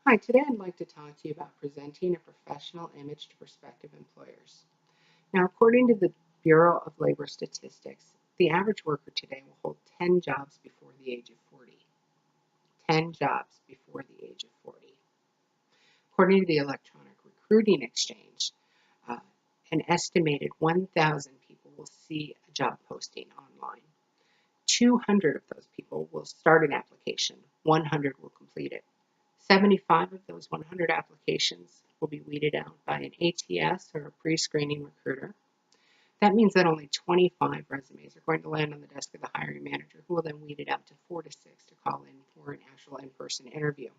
Hi, today I'd like to talk to you about presenting a professional image to prospective employers. Now, according to the Bureau of Labor Statistics, the average worker today will hold 10 jobs before the age of 40. 10 jobs before the age of 40. According to the Electronic Recruiting Exchange, an estimated 1,000 people will see a job posting online. 200 of those people will start an application. 100 will complete it. 75 of those 100 applications will be weeded out by an ATS or a pre-screening recruiter. That means that only 25 resumes are going to land on the desk of the hiring manager, who will then weed it out to 4 to 6 to call in for an actual in-person interview.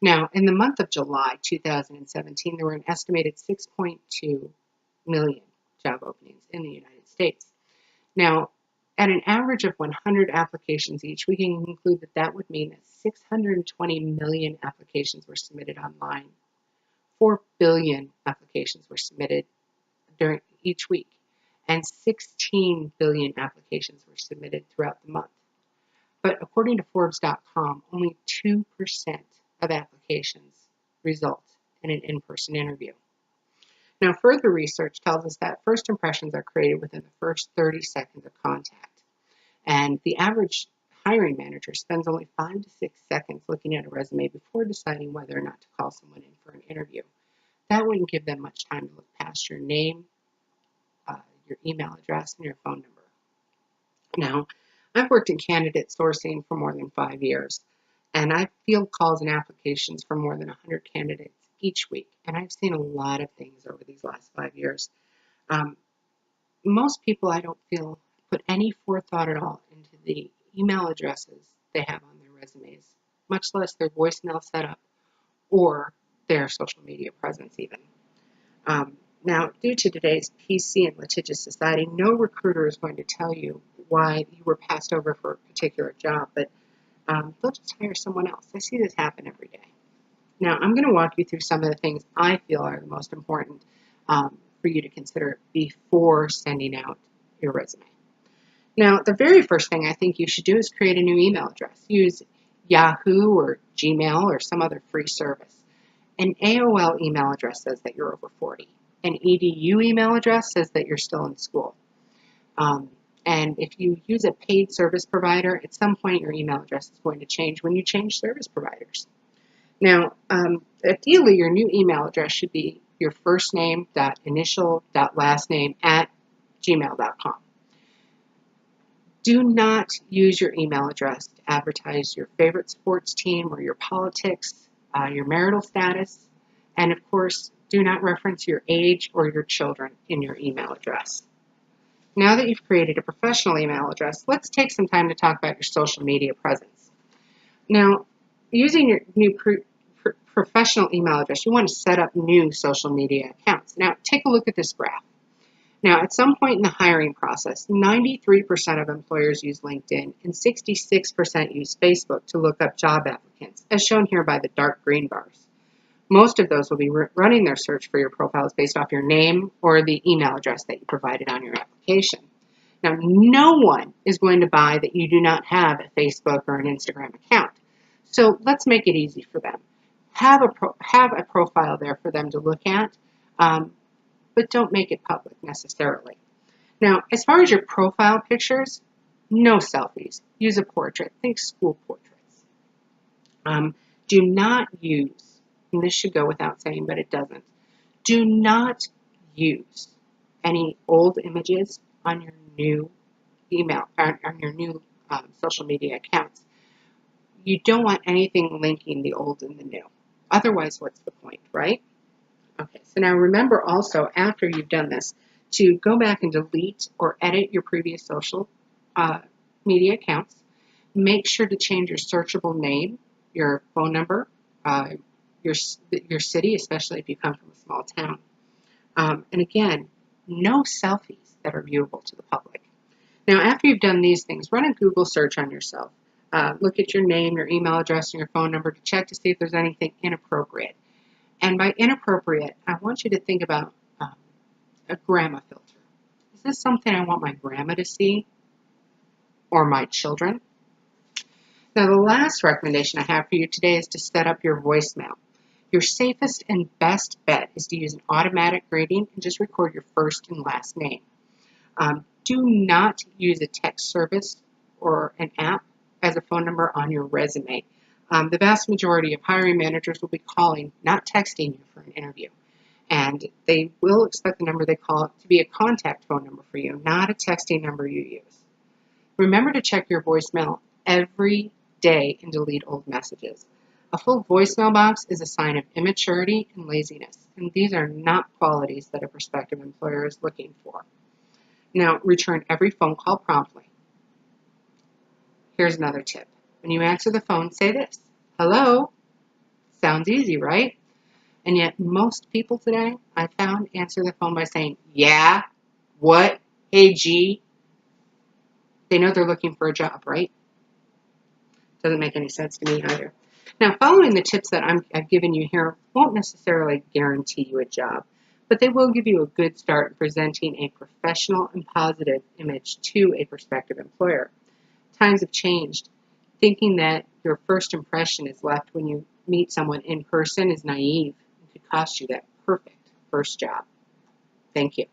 Now, in the month of July 2017, there were an estimated 6.2 million job openings in the United States. Now, at an average of 100 applications each, we can conclude that that would mean that 620 million applications were submitted online. 4 billion applications were submitted during each week, and 16 billion applications were submitted throughout the month. But according to Forbes.com, only 2% of applications result in an in-person interview. Now, further research tells us that first impressions are created within the first 30 seconds of contact. And the average hiring manager spends only 5 to 6 seconds looking at a resume before deciding whether or not to call someone in for an interview. That wouldn't give them much time to look past your name, your email address, and your phone number. Now, I've worked in candidate sourcing for more than 5 years, and I field calls and applications for more than 100 candidates each week, and I've seen a lot of things over these last 5 years. Most people, I don't feel, put any forethought at all into the email addresses they have on their resumes, much less their voicemail setup or their social media presence even. Now, due to today's PC and litigious society, no recruiter is going to tell you why you were passed over for a particular job, but they'll just hire someone else. I see this happen every day. Now, I'm going to walk you through some of the things I feel are the most important for you to consider before sending out your resume. Now, the very first thing I think you should do is create a new email address. Use Yahoo or Gmail or some other free service. An AOL email address says that you're over 40. An EDU email address says that you're still in school. And if you use a paid service provider, at some point your email address is going to change when you change service providers. Now, ideally, your new email address should be your first name, initial, last name, @gmail.com. Do not use your email address to advertise your favorite sports team or your politics, your marital status, and of course, do not reference your age or your children in your email address. Now that you've created a professional email address, let's take some time to talk about your social media presence. Now, using your new professional email address, you want to set up new social media accounts. Now, take a look at this graph. Now, at some point in the hiring process, 93% of employers use LinkedIn and 66% use Facebook to look up job applicants, as shown here by the dark green bars. Most of those will be running their search for your profiles based off your name or the email address that you provided on your application. Now, no one is going to buy that you do not have a Facebook or an Instagram account. So let's make it easy for them. Have a profile there for them to look at, but don't make it public necessarily. Now, as far as your profile pictures, no selfies. Use a portrait. Think school portraits. Do not use, and this should go without saying, but it doesn't, do not use any old images on your new email, on your new social media accounts. You don't want anything linking the old and the new. Otherwise, what's the point, right? Okay, so now remember also, after you've done this, to go back and delete or edit your previous social media accounts. Make sure to change your searchable name, your phone number, your city, especially if you come from a small town. And again, no selfies that are viewable to the public. Now, after you've done these things, run a Google search on yourself. Look at your name, your email address, and your phone number to check to see if there's anything inappropriate. And by inappropriate, I want you to think about a grandma filter. Is this something I want my grandma to see? Or my children? Now, the last recommendation I have for you today is to set up your voicemail. Your safest and best bet is to use an automatic grading and just record your first and last name. Do not use a text service or an app as a phone number on your resume. The vast majority of hiring managers will be calling, not texting you for an interview. And they will expect the number they call to be a contact phone number for you, not a texting number you use. Remember to check your voicemail every day and delete old messages. A full voicemail box is a sign of immaturity and laziness, and these are not qualities that a prospective employer is looking for. Now, return every phone call promptly. Here's another tip. When you answer the phone, say this: hello. Sounds easy, right? And yet most people today, I found, answer the phone by saying, yeah, what, hey, gee. They know they're looking for a job, right? Doesn't make any sense to me either. Now, following the tips that I've given you here won't necessarily guarantee you a job, but they will give you a good start in presenting a professional and positive image to a prospective employer. Times have changed. Thinking that your first impression is left when you meet someone in person is naive and could cost you that perfect first job. Thank you.